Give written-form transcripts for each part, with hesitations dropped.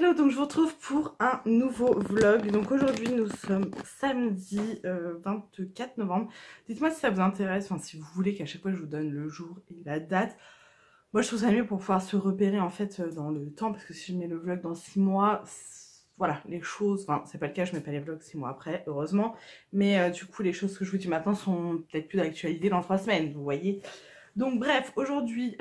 Hello, donc je vous retrouve pour un nouveau vlog. Donc aujourd'hui nous sommes samedi 24 novembre. Dites-moi si ça vous intéresse, enfin si vous voulez qu'à chaque fois je vous donne le jour et la date. Moi je trouve ça mieux pour pouvoir se repérer en fait dans le temps, parce que si je mets le vlog dans 6 mois, voilà, les choses, enfin c'est pas le cas, je mets pas les vlogs 6 mois après, heureusement. Mais du coup les choses que je vous dis maintenant sont peut-être plus d'actualité dans 3 semaines, vous voyez. Donc bref, aujourd'hui...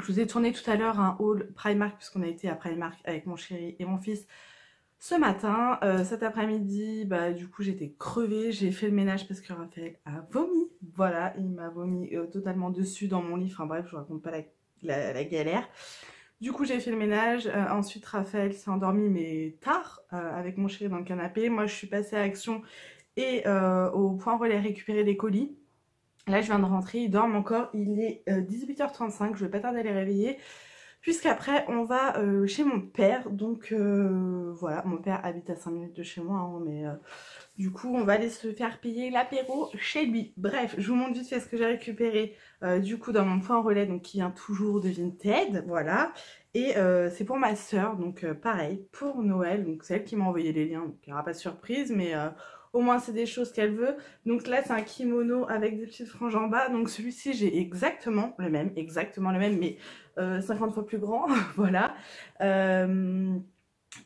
je vous ai tourné tout à l'heure un haul Primark, puisqu'on a été à Primark avec mon chéri et mon fils ce matin. Cet après-midi, bah, du coup j'étais crevée, j'ai fait le ménage parce que Raphaël a vomi. Voilà, il m'a vomi totalement dessus dans mon lit, enfin bref, je vous raconte pas la galère. Du coup j'ai fait le ménage, ensuite Raphaël s'est endormi mais tard avec mon chéri dans le canapé. Moi je suis passée à Action et au point relais récupérer des colis. Là, je viens de rentrer, ils dorment encore. Il est 18h35, je vais pas tarder à les réveiller. Puisqu'après, on va chez mon père. Donc, voilà, mon père habite à 5 minutes de chez moi. Hein, mais du coup, on va aller se faire payer l'apéro chez lui. Bref, je vous montre vite fait ce que j'ai récupéré du coup dans mon point relais, donc qui vient toujours de Vinted. Voilà. Et c'est pour ma soeur, donc pareil, pour Noël. Donc, c'est elle qui m'a envoyé les liens. Donc, il n'y aura pas de surprise, mais... au moins c'est des choses qu'elle veut. Donc là c'est un kimono avec des petites franges en bas. Donc celui-ci j'ai exactement le même, mais 50 fois plus grand. Voilà.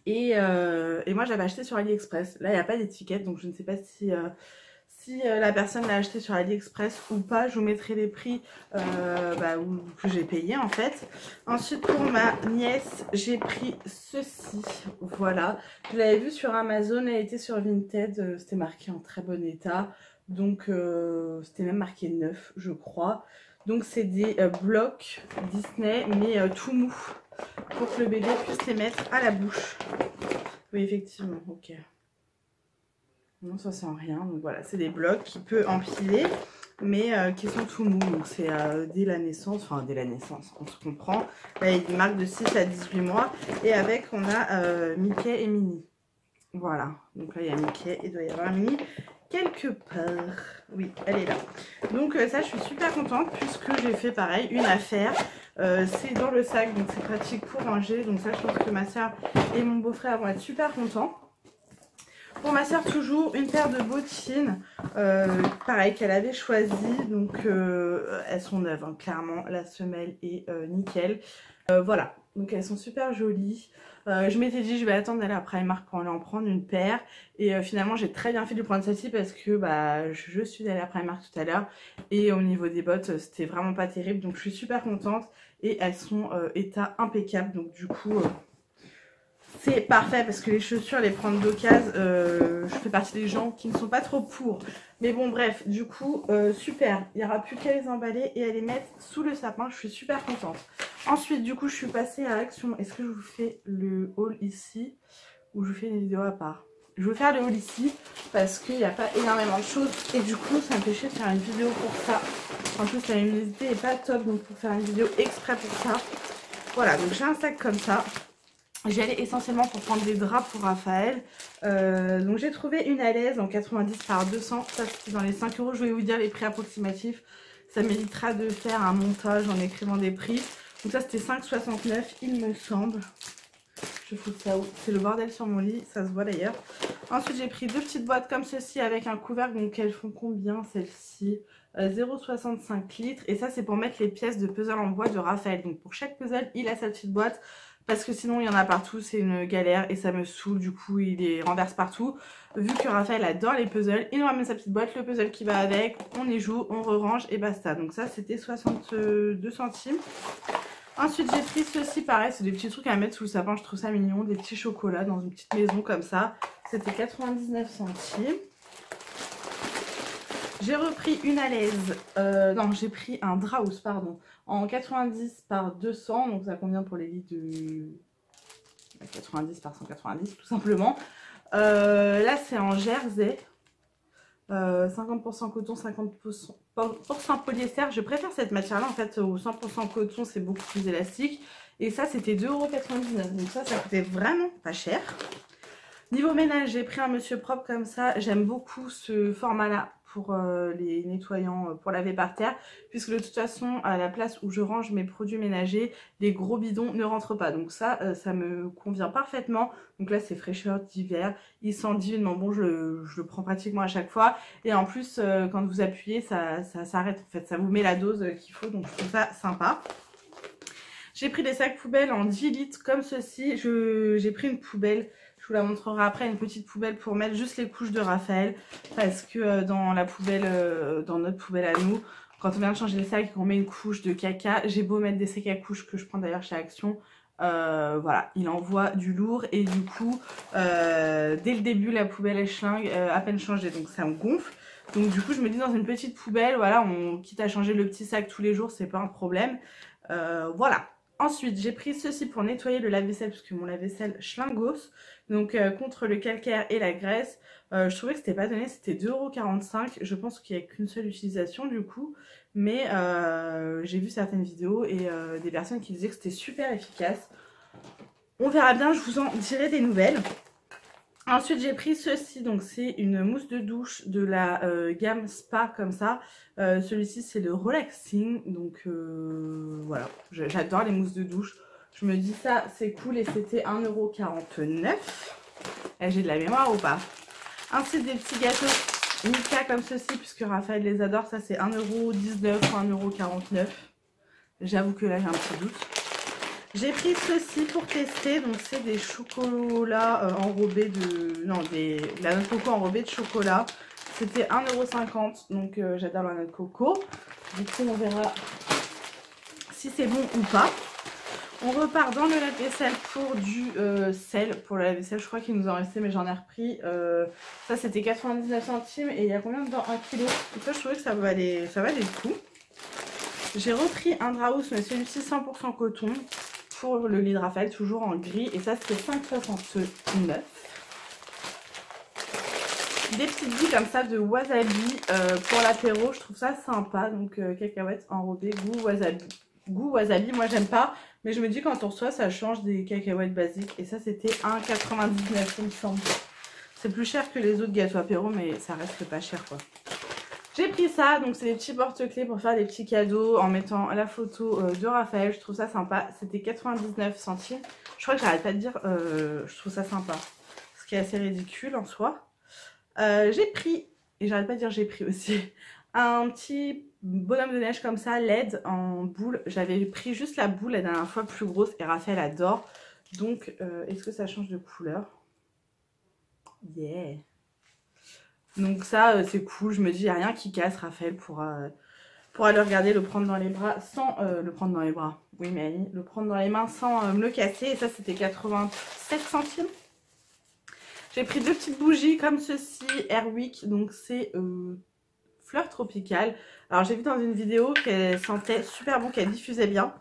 Et moi j'avais acheté sur AliExpress. Là il n'y a pas d'étiquette, donc je ne sais pas si la personne l'a acheté sur AliExpress ou pas. Je vous mettrai les prix que j'ai payé en fait. Ensuite pour ma nièce j'ai pris ceci, voilà, je l'avais vu sur Amazon, elle était sur Vinted, c'était marqué en très bon état, donc c'était même marqué neuf je crois. Donc c'est des blocs Disney mais tout mou, pour que le bébé puisse les mettre à la bouche. Oui effectivement, ok. Non, ça sent rien. Donc voilà, c'est des blocs qui peut empiler, mais qui sont tout mous. Donc c'est dès la naissance, enfin dès la naissance, on se comprend. Là, il y a des marques de 6 à 18 mois. Et avec, on a Mickey et Minnie. Voilà. Donc là, il y a Mickey, il doit y avoir Minnie quelque part. Oui, elle est là. Donc ça, je suis super contente puisque j'ai fait pareil, une affaire. C'est dans le sac, donc c'est pratique pour ranger. Donc ça, je pense que ma soeur et mon beau-frère vont être super contents. Pour ma soeur, toujours une paire de bottines, pareil, qu'elle avait choisi. Donc elles sont neuves, hein, clairement, la semelle est nickel. Voilà, donc elles sont super jolies. Je m'étais dit je vais attendre d'aller à Primark pour aller en prendre une paire. Et finalement j'ai très bien fait de lui prendre celle-ci parce que bah, je suis allée à Primark tout à l'heure. Et au niveau des bottes c'était vraiment pas terrible. Donc je suis super contente. Et elles sont état impeccable. Donc du coup... c'est parfait parce que les chaussures, les prendre d'occasion, je fais partie des gens qui ne sont pas trop pour. Mais bon, bref, du coup, super. Il n'y aura plus qu'à les emballer et à les mettre sous le sapin. Je suis super contente. Ensuite, du coup, je suis passée à Action. Est-ce que je vous fais le haul ici ou je vous fais une vidéo à part? Je vais faire le haul ici parce qu'il n'y a pas énormément de choses. Et du coup, ça me fait chier de faire une vidéo pour ça. En plus, la luminosité n'est pas top, donc pour faire une vidéo exprès pour ça. Voilà, donc j'ai un sac comme ça. J'y allais essentiellement pour prendre des draps pour Raphaël. Donc j'ai trouvé une à l'aise en 90 par 200. Ça c'était dans les 5 €. Je vais vous dire les prix approximatifs. Ça m'évitera de faire un montage en écrivant des prix. Donc ça c'était 5,69 il me semble. Je fous ça où? C'est le bordel sur mon lit, ça se voit d'ailleurs. Ensuite j'ai pris deux petites boîtes comme ceci avec un couvercle. Donc elles font combien celles-ci? 0,65 litres. Et ça c'est pour mettre les pièces de puzzle en bois de Raphaël. Donc pour chaque puzzle il a sa petite boîte. Parce que sinon il y en a partout, c'est une galère et ça me saoule, du coup il les renverse partout. Vu que Raphaël adore les puzzles, il nous ramène sa petite boîte, le puzzle qui va avec, on y joue, on re-range et basta. Donc ça c'était 62 centimes. Ensuite j'ai pris ceci, pareil, c'est des petits trucs à mettre sous le sapin, je trouve ça mignon, des petits chocolats dans une petite maison comme ça. C'était 99 centimes. J'ai repris une à l'aise, non j'ai pris un Draus, pardon, en 90 par 200, donc ça convient pour les lits de 90 par 190 tout simplement. Là c'est en jersey, 50% coton, 50% polyester. Je préfère cette matière là en fait, au 100% coton c'est beaucoup plus élastique. Et ça c'était 2,99 €, donc ça coûtait vraiment pas cher. Niveau ménage, j'ai pris un monsieur propre comme ça. J'aime beaucoup ce format là pour les nettoyants pour laver par terre, puisque de toute façon à la place où je range mes produits ménagers, les gros bidons ne rentrent pas, donc ça me convient parfaitement. Donc là c'est fraîcheur d'hiver, il sent divinement bon, je le prends pratiquement à chaque fois, et en plus quand vous appuyez ça s'arrête en fait, ça vous met la dose qu'il faut, donc je trouve ça sympa. J'ai pris des sacs poubelles en 10 litres comme ceci. J'ai pris une poubelle, je vous la montrerai après, une petite poubelle pour mettre juste les couches de Raphaël. Parce que dans la poubelle, dans notre poubelle à nous, quand on vient de changer les sacs et qu'on met une couche de caca, j'ai beau mettre des sacs à couches que je prends d'ailleurs chez Action, voilà, il envoie du lourd et du coup, dès le début, la poubelle est schlingue, à peine changée, donc ça me gonfle. Donc du coup, je me dis dans une petite poubelle, voilà, quitte à changer le petit sac tous les jours, c'est pas un problème. Voilà. Ensuite, j'ai pris ceci pour nettoyer le lave-vaisselle, puisque mon lave-vaisselle schlingos, donc contre le calcaire et la graisse. Je trouvais que c'était pas donné, c'était 2,45 €. Je pense qu'il n'y a qu'une seule utilisation du coup, mais j'ai vu certaines vidéos et des personnes qui disaient que c'était super efficace. On verra bien, je vous en dirai des nouvelles. Ensuite j'ai pris ceci, donc c'est une mousse de douche de la gamme Spa comme ça. Celui-ci c'est le Relaxing, donc voilà, j'adore les mousses de douche. Je me dis ça c'est cool et c'était 1,49 €. J'ai de la mémoire ou pas? Ensuite des petits gâteaux Mika comme ceci, puisque Raphaël les adore, ça c'est 1,19 € ou 1,49 €. J'avoue que là j'ai un petit doute. J'ai pris ceci pour tester, donc c'est des chocolats enrobés de... Non, de la noix de coco enrobée de chocolat. C'était 1,50 €, donc j'adore la noix de coco. Du coup, on verra si c'est bon ou pas. On repart dans le lave-vaisselle pour du sel. Pour le lave-vaisselle, je crois qu'il nous en restait, mais j'en ai repris. Ça, c'était 99 centimes et il y a combien dedans? 1 kg. Donc ça, je trouvais que ça valait le coup. J'ai repris un Draus, mais celui-ci 100% coton. Pour le lit de Raphaël, toujours en gris, et ça c'était 5,69 €. Des petites billes comme ça de wasabi pour l'apéro, je trouve ça sympa, donc cacahuètes enrobées, goût wasabi, moi j'aime pas, mais je me dis quand on reçoit ça change des cacahuètes basiques, et ça c'était 1,99 € il me semble. C'est plus cher que les autres gâteaux apéro, mais ça reste pas cher quoi. J'ai pris ça, donc c'est des petits porte-clés pour faire des petits cadeaux en mettant la photo de Raphaël. Je trouve ça sympa. C'était 99 centimes. Je crois que j'arrête pas de dire, je trouve ça sympa. Ce qui est assez ridicule en soi. J'ai pris, et j'arrête pas de dire j'ai pris aussi, un petit bonhomme de neige comme ça, LED en boule. J'avais pris juste la boule la dernière fois plus grosse et Raphaël adore. Donc, est-ce que ça change de couleur? Yeah! Donc ça c'est cool, je me dis il n'y a rien qui casse. Raphaël pourra le regarder, le prendre dans les bras sans le prendre dans les bras, oui mais Annie, le prendre dans les mains sans me le casser. Et ça c'était 87 centimes. J'ai pris deux petites bougies comme ceci, Airwick, donc c'est fleur tropicale. Alors j'ai vu dans une vidéo qu'elle sentait super bon, qu'elle diffusait bien,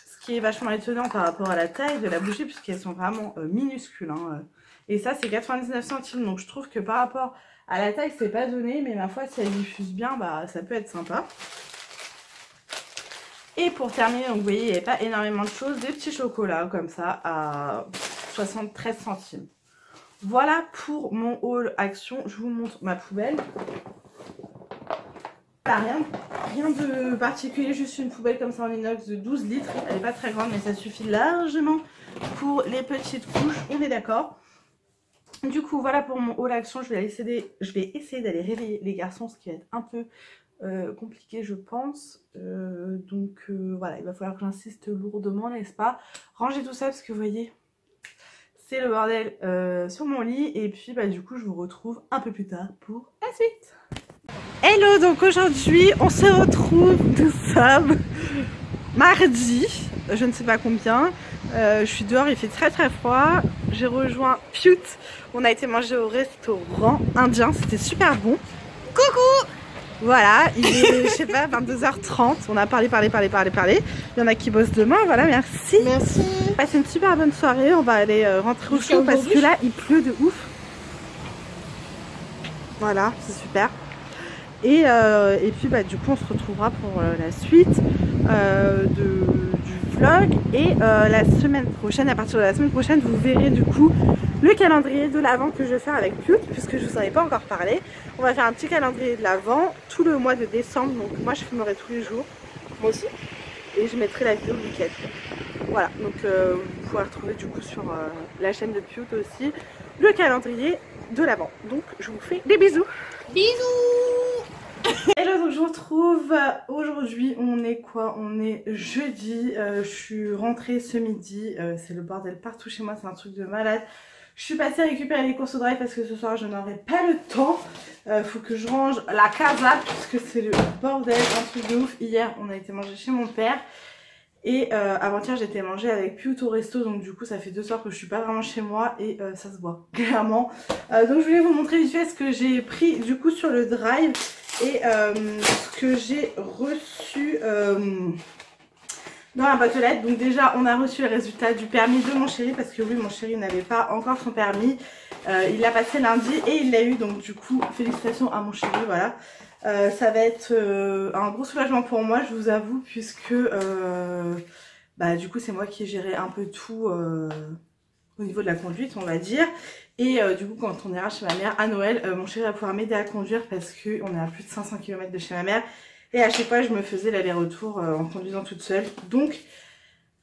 ce qui est vachement étonnant par rapport à la taille de la bougie puisqu'elles sont vraiment minuscules hein. Et ça c'est 99 centimes, donc je trouve que par rapport à la taille c'est pas donné, mais ma foi si elle diffuse bien, bah ça peut être sympa. Et pour terminer, donc vous voyez il n'y avait pas énormément de choses, des petits chocolats comme ça à 73 centimes. Voilà pour mon haul Action. Je vous montre ma poubelle. Rien de particulier, juste une poubelle comme ça en inox de 12 litres. Elle n'est pas très grande mais ça suffit largement pour les petites couches, on est d'accord. Du coup voilà pour mon haul Action. Je vais essayer d'aller réveiller les garçons, ce qui va être un peu compliqué je pense. Voilà, il va falloir que j'insiste lourdement, n'est-ce pas? Ranger tout ça parce que vous voyez c'est le bordel sur mon lit. Et puis bah du coup je vous retrouve un peu plus tard pour la suite. Hello, donc aujourd'hui on se retrouve, nous sommes mardi, je ne sais pas combien, je suis dehors, il fait très très froid. J'ai rejoint Pute, on a été manger au restaurant indien, c'était super bon. Coucou! Voilà, il est, je sais pas, 22h30, on a parlé. Il y en a qui bossent demain, voilà, merci. Merci. Passez une super bonne soirée, on va aller rentrer au chaud parce que là, il pleut de ouf. Voilà, c'est super. Et puis, bah, du coup, on se retrouvera pour la suite du vlog. Et la semaine prochaine, à partir de la semaine prochaine, vous verrez du coup le calendrier de l'Avent que je vais faire avec Pute, puisque je vous en ai pas encore parlé. On va faire un petit calendrier de l'Avent tout le mois de décembre. Donc moi je filmerai tous les jours, moi aussi, et je mettrai la vidéo le week-end. Voilà, donc vous pourrez retrouver du coup sur la chaîne de Pute aussi le calendrier de l'Avent. Donc je vous fais des bisous. Bisous. Hello, donc je vous retrouve aujourd'hui. On est quoi? On est jeudi. Je suis rentrée ce midi. C'est le bordel partout chez moi, c'est un truc de malade. Je suis passée récupérer les courses au drive parce que ce soir je n'aurai pas le temps. Faut que je range la casa puisque c'est le bordel, un truc de ouf. Hier on a été manger chez mon père. Et avant-hier j'ai été manger avec Pute au resto, donc du coup ça fait 2 soirs que je suis pas vraiment chez moi et ça se voit clairement. Donc je voulais vous montrer vite fait ce que j'ai pris du coup sur le drive et ce que j'ai reçu dans la boîte aux lettres. Donc déjà on a reçu le résultat du permis de mon chéri parce que oui, mon chéri n'avait pas encore son permis. Il l'a passé lundi et il l'a eu, donc du coup félicitations à mon chéri, voilà. Ça va être un gros soulagement pour moi, je vous avoue, puisque du coup c'est moi qui ai géré un peu tout au niveau de la conduite, on va dire. Et du coup quand on ira chez ma mère à Noël, mon chéri va pouvoir m'aider à conduire parce qu'on est à plus de 500 km de chez ma mère. Et à chaque fois je me faisais l'aller-retour en conduisant toute seule. Donc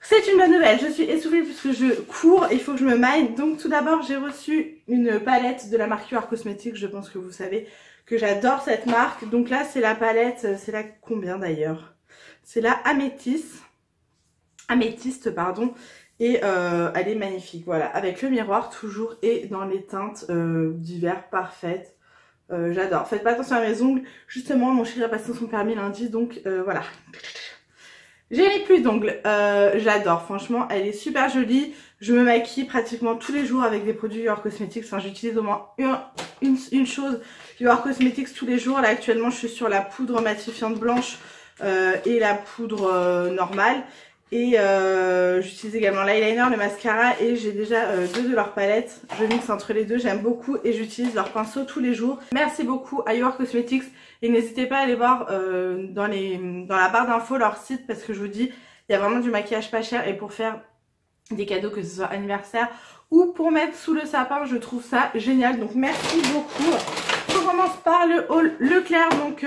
c'est une bonne nouvelle, je suis essoufflée puisque je cours, il faut que je me maille. Donc tout d'abord j'ai reçu une palette de la marque UR Cosmetics, je pense que vous savez que j'adore cette marque. Donc là c'est la palette, c'est la combien d'ailleurs? C'est la Améthyste pardon. Et elle est magnifique, voilà, avec le miroir toujours et dans les teintes d'hiver parfaites. J'adore. Faites pas attention à mes ongles, justement mon chéri a passé son permis lundi, donc voilà. J'ai mis plus d'ongles, j'adore, franchement elle est super jolie. Je me maquille pratiquement tous les jours avec des produits UR Cosmetics, enfin j'utilise au moins une chose UR Cosmetics tous les jours. Là actuellement je suis sur la poudre matifiante blanche et la poudre normale. Et j'utilise également l'eyeliner, le mascara et j'ai déjà 2 de leurs palettes. Je mixe entre les deux, j'aime beaucoup et j'utilise leur pinceau tous les jours. Merci beaucoup à UR Cosmetics et n'hésitez pas à aller voir dans la barre d'infos leur site parce que je vous dis, il y a vraiment du maquillage pas cher et pour faire des cadeaux, que ce soit anniversaire ou pour mettre sous le sapin, je trouve ça génial. Donc merci beaucoup. On commence par le haul Leclerc. Donc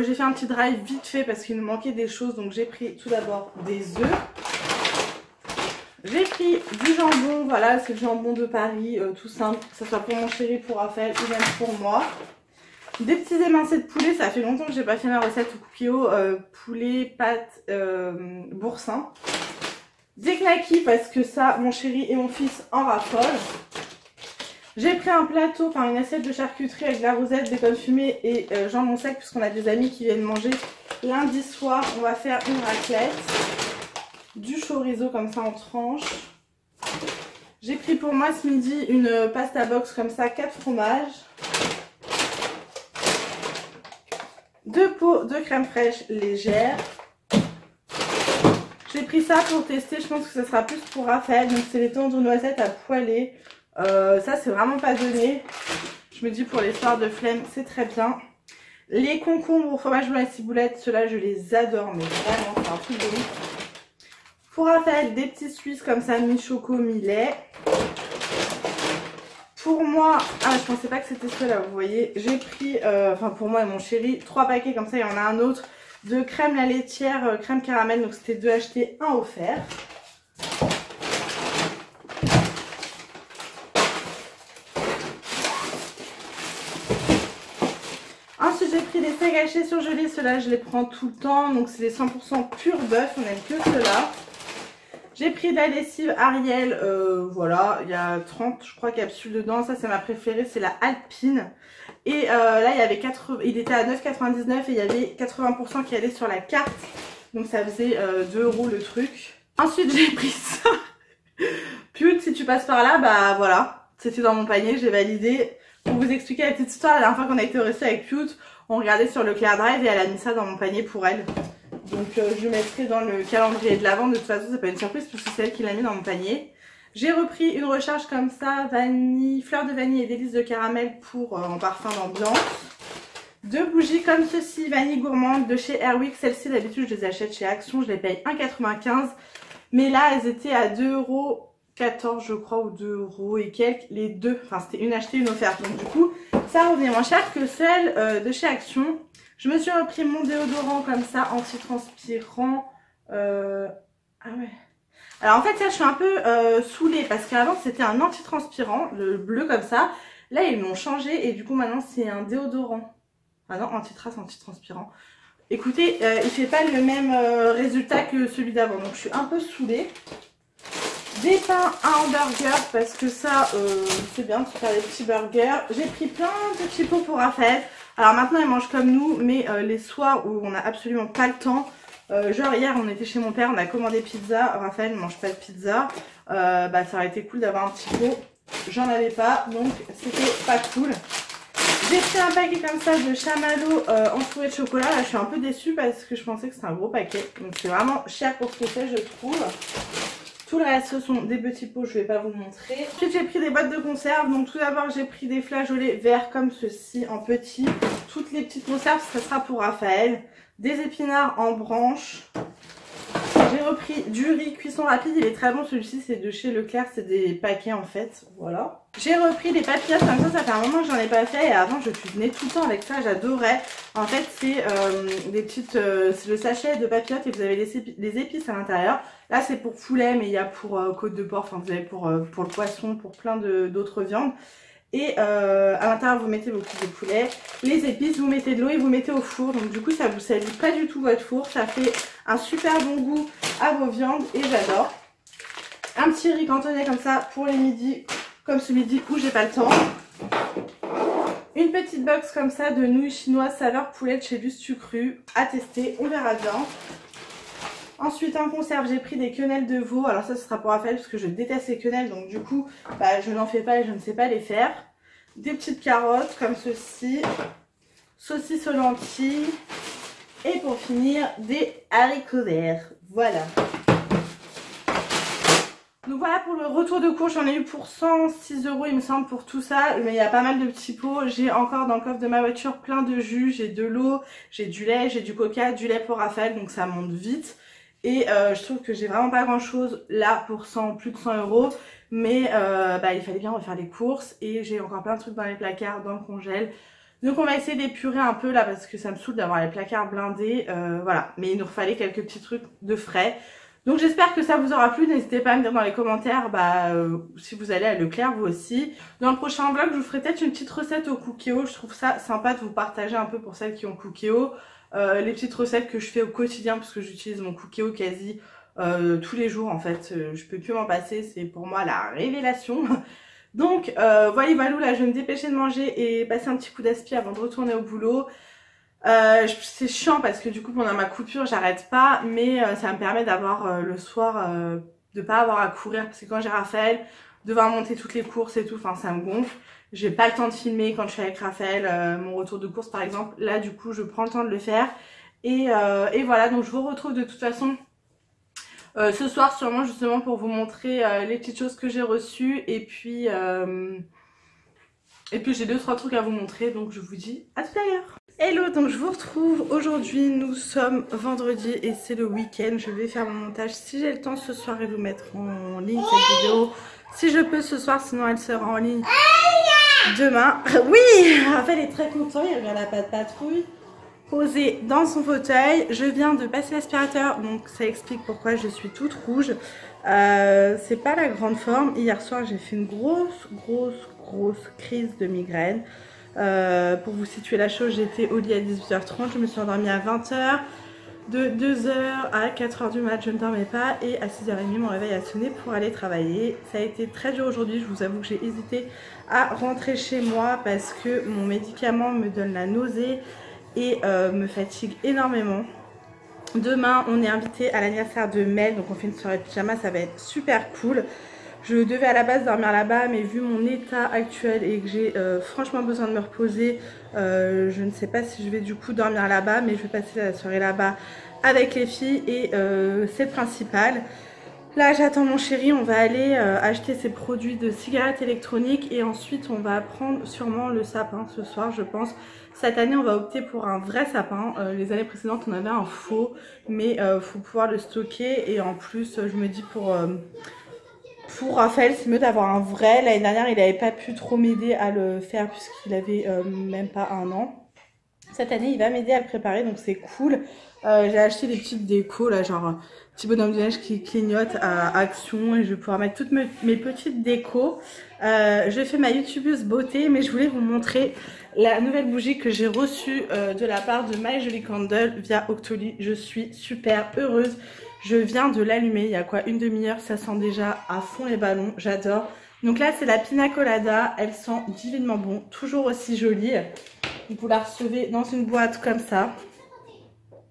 j'ai fait un petit drive vite fait parce qu'il nous manquait des choses. Donc j'ai pris tout d'abord des œufs. J'ai pris du jambon, voilà, c'est le jambon de Paris, tout simple, que ce soit pour mon chéri, pour Raphaël ou même pour moi. Des petits émincés de poulet, ça fait longtemps que j'ai pas fait ma recette au coupillot, poulet, pâte, boursin. Des knackis parce que ça, mon chéri et mon fils en raffolent. J'ai pris un plateau, enfin une assiette de charcuterie avec de la rosette, bacon fumé et jambon sec puisqu'on a des amis qui viennent manger lundi soir. On va faire une raclette, du chorizo comme ça en tranches. J'ai pris pour moi ce midi une pasta box comme ça, 4 fromages. 2 pots de crème fraîche légère. J'ai pris ça pour tester, je pense que ça sera plus pour Raphaël. Donc c'est les tendres noisettes à poêler. Ça c'est vraiment pas donné. Je me dis pour les soirs de flemme c'est très bien. Les concombres au fromage blanc et ciboulette, ceux-là je les adore, mais vraiment c'est un truc de ouf. Pour Raphaël, des petits Suisses comme ça, mi-choco, mi-lait. Pour moi, je pensais pas que c'était ceux-là, vous voyez. J'ai pris, enfin pour moi et mon chéri, 3 paquets comme ça, il y en a un autre. De crème la laitière, crème caramel, donc c'était 2 achetés, 1 offert. Ensuite j'ai pris des steaks hachés surgelés, ceux-là je les prends tout le temps, donc c'est des 100% pur bœuf, on n'aime que ceux-là. J'ai pris de la lessive Ariel, voilà, il y a 30 je crois capsules dedans, ça c'est ma préférée, c'est la Alpine. Et là il y avait il était à 9,99 et il y avait 80% qui allait sur la carte, donc ça faisait 2 € le truc. Ensuite j'ai pris ça, Pute, si tu passes par là, bah voilà, c'était dans mon panier, j'ai validé. Pour vous expliquer la petite histoire, la dernière fois qu'on a été au resto avec Pute, on regardait sur le Leclerc Drive et elle a mis ça dans mon panier pour elle. Donc je mettrai dans le calendrier de l'Avent, de toute façon c'est pas une surprise puisque c'est elle qui l'a mis dans mon panier. J'ai repris une recharge comme ça, vanille, fleur de vanille et délices de caramel pour en parfum d'ambiance. 2 bougies comme ceci, vanille gourmande de chez Airwick. Celles-ci d'habitude je les achète chez Action, je les paye 1,95 €. Mais là, elles étaient à 2,14 € je crois, ou 2 € et quelques, les deux. Enfin, c'était une achetée, une offerte. Donc du coup, ça revenait moins cher que celle de chez Action. Je me suis repris mon déodorant comme ça, anti-transpirant. Ah ouais. Alors en fait, ça, je suis un peu saoulée parce qu'avant, c'était un anti-transpirant, le bleu comme ça. Là, ils l'ont changé et du coup, maintenant, c'est un déodorant. Ah non, anti-trace, anti-transpirant. Écoutez, il fait pas le même résultat que celui d'avant. Donc, je suis un peu saoulée. Des pains à hamburger parce que ça, c'est bien de se faire des petits burgers. J'ai pris plein de petits pots pour Raphaël. Alors maintenant, il mange comme nous, mais les soirs où on n'a absolument pas le temps, genre hier, on était chez mon père, on a commandé pizza. Raphaël ne mange pas de pizza. Bah, ça aurait été cool d'avoir un petit pot. J'en avais pas, donc c'était pas cool. J'ai pris un paquet comme ça de chamallows entouré de chocolat. Là, je suis un peu déçue parce que je pensais que c'était un gros paquet. Donc c'est vraiment cher pour ce que c'est, je trouve. Tout le reste, ce sont des petits pots, je vais pas vous montrer. Ensuite, j'ai pris des boîtes de conserve. Donc tout d'abord, j'ai pris des flageolets verts comme ceci, en petit. Toutes les petites conserves, ça sera pour Raphaël. Des épinards en branches. J'ai repris du riz cuisson rapide, il est très bon, celui-ci c'est de chez Leclerc, c'est des paquets en fait, voilà. J'ai repris des papillotes comme ça fait un moment que j'en ai pas fait et avant je cuisinais tout le temps avec ça, j'adorais. En fait c'est des petites, c'est le sachet de papillotes et vous avez les épices à l'intérieur. Là c'est pour poulet mais il y a pour côte de porc, enfin vous avez pour le poisson, pour plein d'autres viandes. Et à l'intérieur vous mettez vos cuisses de poulet, les épices, vous mettez de l'eau et vous mettez au four. Donc du coup ça vous salit pas du tout votre four, ça fait un super bon goût à vos viandes et j'adore. Un petit riz cantonné comme ça pour les midis, comme ce midi où j'ai pas le temps. Une petite box comme ça de nouilles chinoises saveur poulet de chez Lustu Cru à tester, on verra bien. Ensuite en conserve j'ai pris des quenelles de veau, alors ça ce sera pour Raphaël parce que je déteste les quenelles donc du coup bah, je n'en fais pas et je ne sais pas les faire. Des petites carottes comme ceci, saucisses aux lentilles et pour finir des haricots verts, voilà. Donc voilà pour le retour de course, j'en ai eu pour 106 € il me semble pour tout ça, mais il y a pas mal de petits pots. J'ai encore dans le coffre de ma voiture plein de jus, j'ai de l'eau, j'ai du lait, j'ai du coca, du lait pour Raphaël donc ça monte vite. Et je trouve que j'ai vraiment pas grand chose là pour plus de 100 €. Mais bah, il fallait bien refaire les courses. Et j'ai encore plein de trucs dans les placards, dans le congèle. Donc on va essayer d'épurer un peu là parce que ça me saoule d'avoir les placards blindés. Voilà, mais il nous fallait quelques petits trucs de frais. Donc j'espère que ça vous aura plu. N'hésitez pas à me dire dans les commentaires si vous allez à Leclerc vous aussi. Dans le prochain vlog je vous ferai peut-être une petite recette au Cookéo. Je trouve ça sympa de vous partager un peu pour celles qui ont Cookéo. Les petites recettes que je fais au quotidien parce que j'utilise mon Cookéo quasi tous les jours en fait, je peux plus m'en passer, c'est pour moi la révélation. Donc voilà, là je vais me dépêcher de manger et passer un petit coup d'aspi avant de retourner au boulot. C'est chiant parce que du coup pendant ma coupure j'arrête pas, mais ça me permet d'avoir le soir de pas avoir à courir parce que quand j'ai Raphaël, devoir monter toutes les courses et tout, enfin ça me gonfle. J'ai pas le temps de filmer quand je suis avec Raphaël, mon retour de course par exemple. Là du coup je prends le temps de le faire. Et voilà, donc je vous retrouve de toute façon ce soir sûrement justement pour vous montrer les petites choses que j'ai reçues. Et puis j'ai 2-3 trucs à vous montrer, donc je vous dis à tout à l'heure. Hello, donc je vous retrouve. Aujourd'hui nous sommes vendredi et c'est le week-end. Je vais faire mon montage si j'ai le temps ce soir et vous mettre en ligne cette vidéo. Si je peux ce soir, sinon elle sera en ligne demain. Oui, Raphaël est très content, il regarde la patte patrouille. Posé dans son fauteuil. Je viens de passer l'aspirateur, donc ça explique pourquoi je suis toute rouge. C'est pas la grande forme. Hier soir j'ai fait une grosse crise de migraine. Pour vous situer la chose, j'étais au lit à 18h30, je me suis endormie à 20h. De 2h à 4h du mat, je ne dormais pas et à 6h30 mon réveil a sonné pour aller travailler. Ça a été très dur aujourd'hui, je vous avoue que j'ai hésité à rentrer chez moi parce que mon médicament me donne la nausée et me fatigue énormément. Demain on est invité à l'anniversaire de Mel, donc on fait une soirée pyjama, ça va être super cool. Je devais à la base dormir là-bas, mais vu mon état actuel et que j'ai franchement besoin de me reposer, je ne sais pas si je vais du coup dormir là-bas, mais je vais passer la soirée là-bas avec les filles et c'est le principal. Là j'attends mon chéri, on va aller acheter ses produits de cigarettes électroniques et ensuite on va prendre sûrement le sapin ce soir je pense. Cette année on va opter pour un vrai sapin, les années précédentes on avait un faux mais faut pouvoir le stocker et en plus je me dis pour Raphaël c'est mieux d'avoir un vrai. L'année dernière il n'avait pas pu trop m'aider à le faire puisqu'il avait même pas 1 an. Cette année il va m'aider à le préparer donc c'est cool. J'ai acheté des petites décos là genre petit bonhomme de neige qui clignote à Action et je vais pouvoir mettre toutes mes petites décos. Je fais ma youtubeuse beauté mais je voulais vous montrer la nouvelle bougie que j'ai reçue de la part de My Jolie Candle via Octoly. Je suis super heureuse. Je viens de l'allumer il y a quoi une demi-heure, ça sent déjà à fond les ballons, j'adore. Donc là c'est la Pina Colada, elle sent divinement bon, toujours aussi jolie. Vous la recevez dans une boîte comme ça.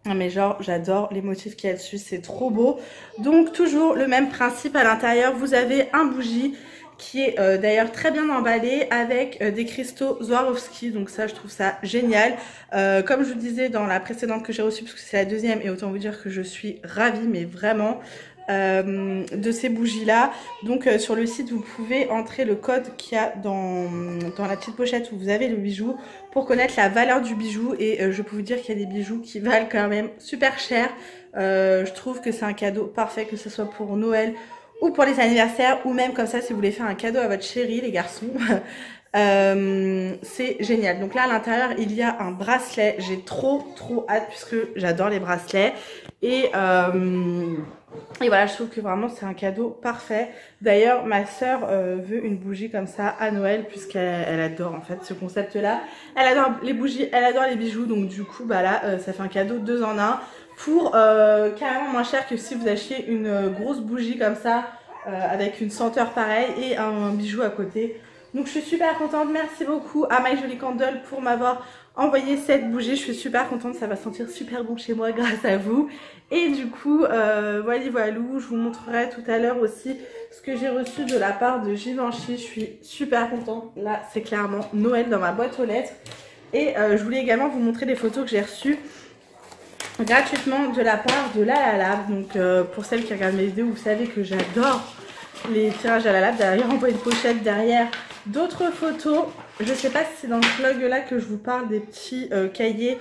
Ah mais genre j'adore les motifs qu'il y a dessus, c'est trop beau. Donc toujours le même principe à l'intérieur, vous avez un bougie qui est d'ailleurs très bien emballé avec des cristaux Swarovski, donc ça je trouve ça génial. Comme je vous disais dans la précédente que j'ai reçue, parce que c'est la deuxième et autant vous dire que je suis ravie mais vraiment de ces bougies là. Donc sur le site vous pouvez entrer le code qu'il y a dans la petite pochette où vous avez le bijou pour connaître la valeur du bijou et je peux vous dire qu'il y a des bijoux qui valent quand même super cher. Je trouve que c'est un cadeau parfait, que ce soit pour Noël ou pour les anniversaires ou même comme ça si vous voulez faire un cadeau à votre chéri les garçons. C'est génial. Donc là à l'intérieur il y a un bracelet, j'ai trop hâte puisque j'adore les bracelets et voilà, je trouve que vraiment c'est un cadeau parfait. D'ailleurs ma soeur veut une bougie comme ça à Noël puisqu'elle adore en fait ce concept là. Elle adore les bougies, elle adore les bijoux, donc du coup bah là ça fait un cadeau 2 en 1 pour carrément moins cher que si vous achetiez une grosse bougie comme ça avec une senteur pareille et un bijou à côté. Donc je suis super contente, merci beaucoup à My Jolie Candle pour m'avoir envoyé cette bougie. Je suis super contente, ça va sentir super bon chez moi grâce à vous. Et du coup, voilà, je vous montrerai tout à l'heure aussi ce que j'ai reçu de la part de Givenchy. Je suis super contente, là c'est clairement Noël dans ma boîte aux lettres. Et je voulais également vous montrer des photos que j'ai reçues gratuitement de la part de La La Lab. Donc pour celles qui regardent mes vidéos, vous savez que j'adore les tirages à la lave. D'ailleurs on voit une pochette derrière d'autres photos. Je sais pas si c'est dans ce vlog là que je vous parle des petits cahiers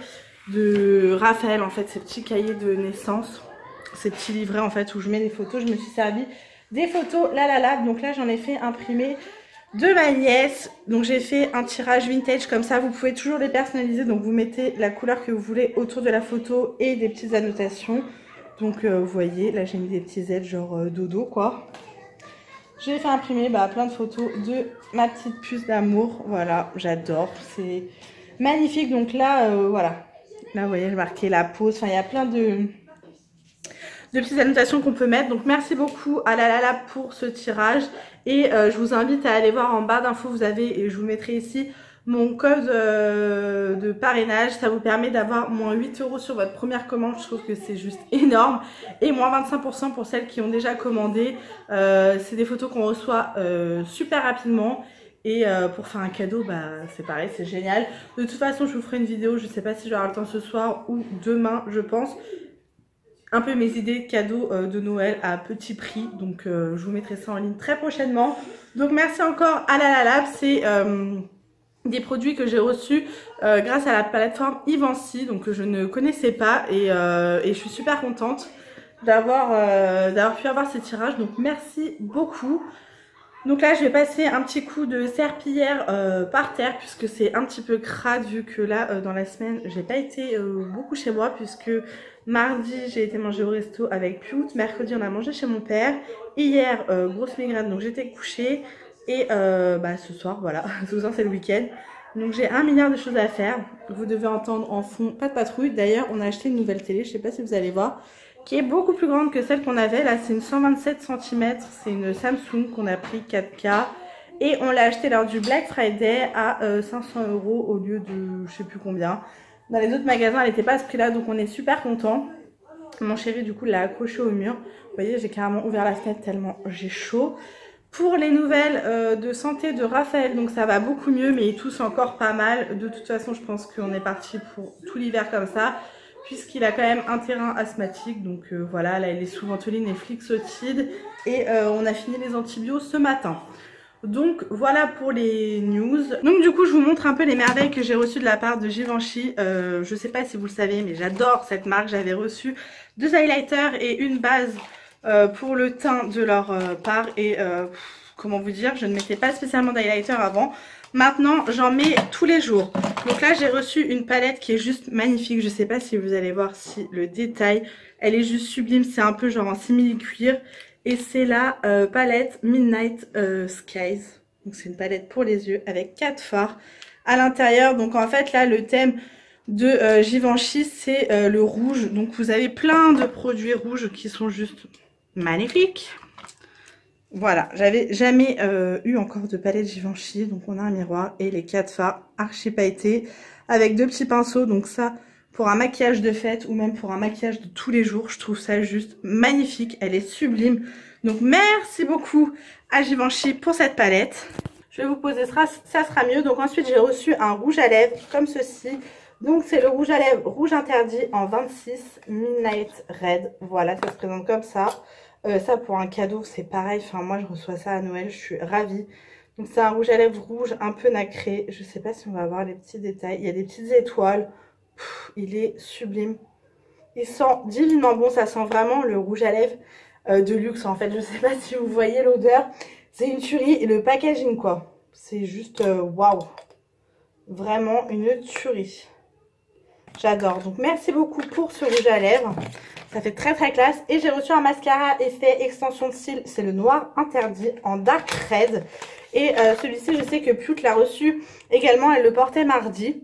de Raphaël, en fait ces petits cahiers de naissance, ces petits livrets en fait où je mets des photos. Je me suis servi des photos La La Lab. Donc là j'en ai fait imprimer de ma nièce. Donc j'ai fait un tirage vintage comme ça, vous pouvez toujours les personnaliser. Donc vous mettez la couleur que vous voulez autour de la photo et des petites annotations. Donc vous voyez là j'ai mis des petits ailes genre dodo quoi. J'ai fait imprimer plein de photos de ma petite puce d'amour. Voilà, j'adore, c'est magnifique. Donc là voilà, là vous voyez j'ai marqué la pause. Enfin il y a plein de petites annotations qu'on peut mettre. Donc merci beaucoup à La La Lab pour ce tirage. Et je vous invite à aller voir en barre d'infos, vous avez, et je vous mettrai ici mon code de parrainage. Ça vous permet d'avoir moins 8 € sur votre première commande. Je trouve que c'est juste énorme. Et moins 25% pour celles qui ont déjà commandé. C'est des photos qu'on reçoit super rapidement. Et pour faire un cadeau, c'est pareil, c'est génial. De toute façon, je vous ferai une vidéo, je ne sais pas si j'aurai le temps ce soir ou demain, je pense. Un peu mes idées de cadeaux de Noël à petit prix. Donc je vous mettrai ça en ligne très prochainement. Donc merci encore à La La Lab. C'est des produits que j'ai reçus grâce à la plateforme Givenchy, donc que je ne connaissais pas. Et je suis super contente d'avoir pu avoir ces tirages. Donc merci beaucoup. Donc là je vais passer un petit coup de serpillière par terre puisque c'est un petit peu crade vu que là dans la semaine j'ai pas été beaucoup chez moi puisque mardi j'ai été manger au resto avec Piout, mercredi on a mangé chez mon père, hier grosse migraine donc j'étais couchée et ce soir voilà, ce soir c'est le week-end. Donc j'ai 1 milliard de choses à faire. Vous devez entendre en fond pas de patrouille. D'ailleurs on a acheté une nouvelle télé, je sais pas si vous allez voir, qui est beaucoup plus grande que celle qu'on avait. Là c'est une 127 cm, c'est une Samsung qu'on a pris 4K et on l'a acheté lors du Black Friday à 500 € au lieu de je sais plus combien. Dans les autres magasins elle n'était pas à ce prix là, donc on est super content. Mon chéri du coup l'a accroché au mur. Vous voyez j'ai carrément ouvert la fenêtre tellement j'ai chaud. Pour les nouvelles de santé de Raphaël, donc ça va beaucoup mieux mais il tousse encore pas mal. De toute façon je pense qu'on est parti pour tout l'hiver comme ça. puisqu'il a quand même un terrain asthmatique. Donc voilà, là il est sous Ventoline et Flixotide. Et on a fini les antibiotiques ce matin. Donc voilà pour les news. Donc du coup je vous montre un peu les merveilles que j'ai reçues de la part de Givenchy. Je sais pas si vous le savez, mais j'adore cette marque. J'avais reçu 2 highlighters et une base pour le teint de leur part. Et comment vous dire, je ne mettais pas spécialement d'highlighter avant. Maintenant j'en mets tous les jours. Donc là j'ai reçu une palette qui est juste magnifique. Je sais pas si vous allez voir si le détail, elle est juste sublime. C'est un peu genre en simili cuir. Et c'est la palette Midnight Skies. Donc c'est une palette pour les yeux avec 4 fards à l'intérieur. Donc en fait là le thème de Givenchy c'est le rouge. Donc vous avez plein de produits rouges qui sont juste magnifiques. Voilà, j'avais jamais eu encore de palette Givenchy. Donc on a un miroir et les 4 fards archi pailletés avec 2 petits pinceaux. Donc ça pour un maquillage de fête ou même pour un maquillage de tous les jours, je trouve ça juste magnifique. Elle est sublime. Donc merci beaucoup à Givenchy pour cette palette. Je vais vous poser ça, ça sera mieux. Donc ensuite j'ai reçu un rouge à lèvres comme ceci. Donc c'est le rouge à lèvres rouge interdit en 26 Midnight Red. Voilà, ça se présente comme ça. Ça pour un cadeau c'est pareil. Enfin moi je reçois ça à Noël, je suis ravie. Donc c'est un rouge à lèvres rouge un peu nacré. Je sais pas si on va voir les petits détails. Il y a des petites étoiles. Il est sublime. Il sent divinement bon. Ça sent vraiment le rouge à lèvres de luxe en fait. Je sais pas si vous voyez l'odeur. C'est une tuerie. Et le packaging quoi. C'est juste waouh. Vraiment une tuerie. J'adore. Donc merci beaucoup pour ce rouge à lèvres. Ça fait très très classe. Et j'ai reçu un mascara effet extension de cils. C'est le noir interdit en dark red. Et celui-ci je sais que Pute l'a reçu également. Elle le portait mardi.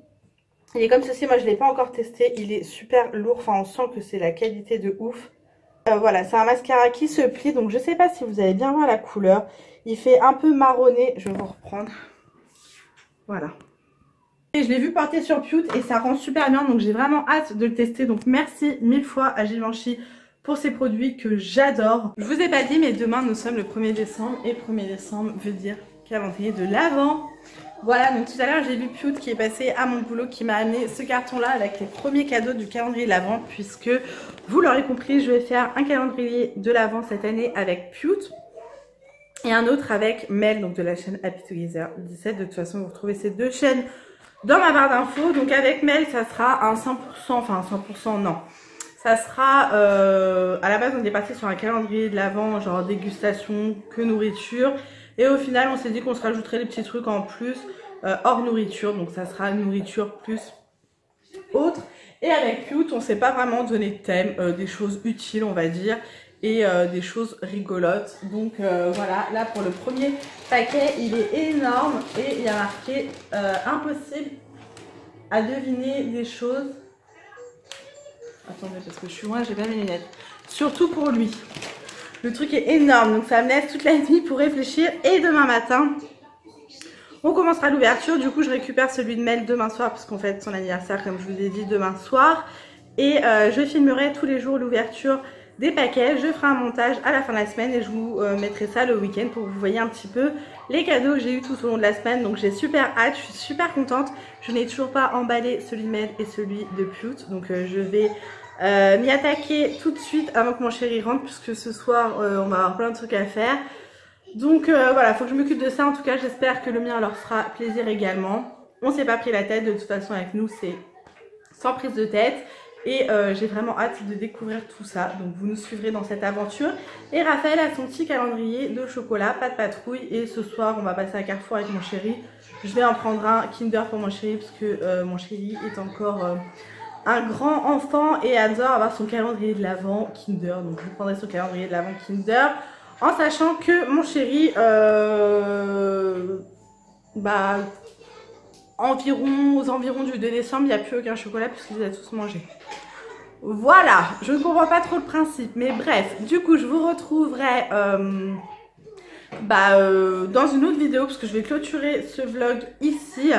Il est comme ceci, moi je ne l'ai pas encore testé, il est super lourd, enfin on sent que c'est la qualité de ouf. Voilà, c'est un mascara qui se plie, donc je ne sais pas si vous allez bien voir la couleur. Il fait un peu marronné, je vais vous reprendre. Voilà. Et je l'ai vu porter sur Pute et ça rend super bien, donc j'ai vraiment hâte de le tester. Donc merci 1000 fois à Givenchy pour ces produits que j'adore. Je vous ai pas dit, mais demain nous sommes le 1er décembre et 1er décembre veut dire calendrier de l'Avent. Voilà, donc tout à l'heure j'ai vu Pute qui est passé à mon boulot qui m'a amené ce carton là avec les premiers cadeaux du calendrier de l'Avent, puisque vous l'aurez compris je vais faire un calendrier de l'Avent cette année avec Pute et un autre avec Mel, donc de la chaîne Happy Together 17. De toute façon vous retrouvez ces deux chaînes dans ma barre d'infos. Donc avec Mel ça sera un 100%, enfin 100% non, ça sera à la base on est parti sur un calendrier de l'Avent genre dégustation que nourriture. Et au final, on s'est dit qu'on se rajouterait des petits trucs en plus hors nourriture. Donc ça sera nourriture plus autre. Et avec Pute, on ne s'est pas vraiment donné de thème. Des choses utiles, on va dire. Et des choses rigolotes. Donc voilà, là pour le premier paquet, il est énorme. Et il y a marqué impossible à deviner des choses. Attendez, parce que je suis loin, j'ai pas mes lunettes. Surtout pour lui. Le truc est énorme, donc ça me laisse toute la nuit pour réfléchir. Et demain matin, on commencera l'ouverture. Du coup, je récupère celui de Mel demain soir, parce qu'on fête son anniversaire, comme je vous ai dit, demain soir. Et je filmerai tous les jours l'ouverture des paquets. Je ferai un montage à la fin de la semaine et je vous mettrai ça le week-end pour que vous voyez un petit peu les cadeaux que j'ai eu tout au long de la semaine. Donc j'ai super hâte, je suis super contente. Je n'ai toujours pas emballé celui de Mel et celui de Pute. Donc je vais m'y attaquer tout de suite avant que mon chéri rentre, puisque ce soir on va avoir plein de trucs à faire. Donc voilà, faut que je m'occupe de ça. En tout cas j'espère que le mien leur fera plaisir également. On s'est pas pris la tête, de toute façon avec nous c'est sans prise de tête. Et j'ai vraiment hâte de découvrir tout ça. Donc vous nous suivrez dans cette aventure. Et Raphaël a son petit calendrier de chocolat, pas de patrouille. Et ce soir on va passer à Carrefour avec mon chéri. Je vais en prendre un Kinder pour mon chéri, parce que mon chéri est encore un grand enfant et adore avoir son calendrier de l'Avent Kinder. Donc je prendrai son calendrier de l'Avent Kinder, en sachant que mon chéri aux environs du 2 décembre il n'y a plus aucun chocolat puisqu'il les a tous mangés. Voilà, je ne comprends pas trop le principe, mais bref, du coup je vous retrouverai dans une autre vidéo, parce que je vais clôturer ce vlog ici.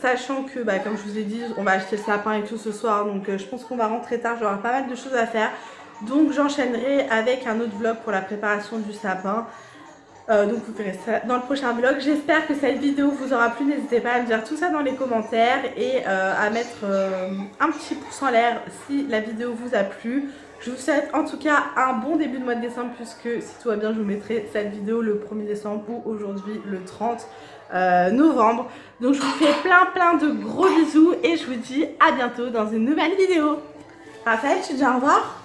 Sachant que comme je vous ai dit, on va acheter le sapin et tout ce soir, donc je pense qu'on va rentrer tard, j'aurai pas mal de choses à faire, donc j'enchaînerai avec un autre vlog pour la préparation du sapin. Donc vous verrez ça dans le prochain vlog. J'espère que cette vidéo vous aura plu. N'hésitez pas à me dire tout ça dans les commentaires et à mettre un petit pouce en l'air si la vidéo vous a plu. Je vous souhaite en tout cas un bon début de mois de décembre, puisque si tout va bien je vous mettrai cette vidéo le 1er décembre ou aujourd'hui le 30 novembre. Donc je vous fais plein de gros bisous et je vous dis à bientôt dans une nouvelle vidéo. Raphaël, tu dis au revoir?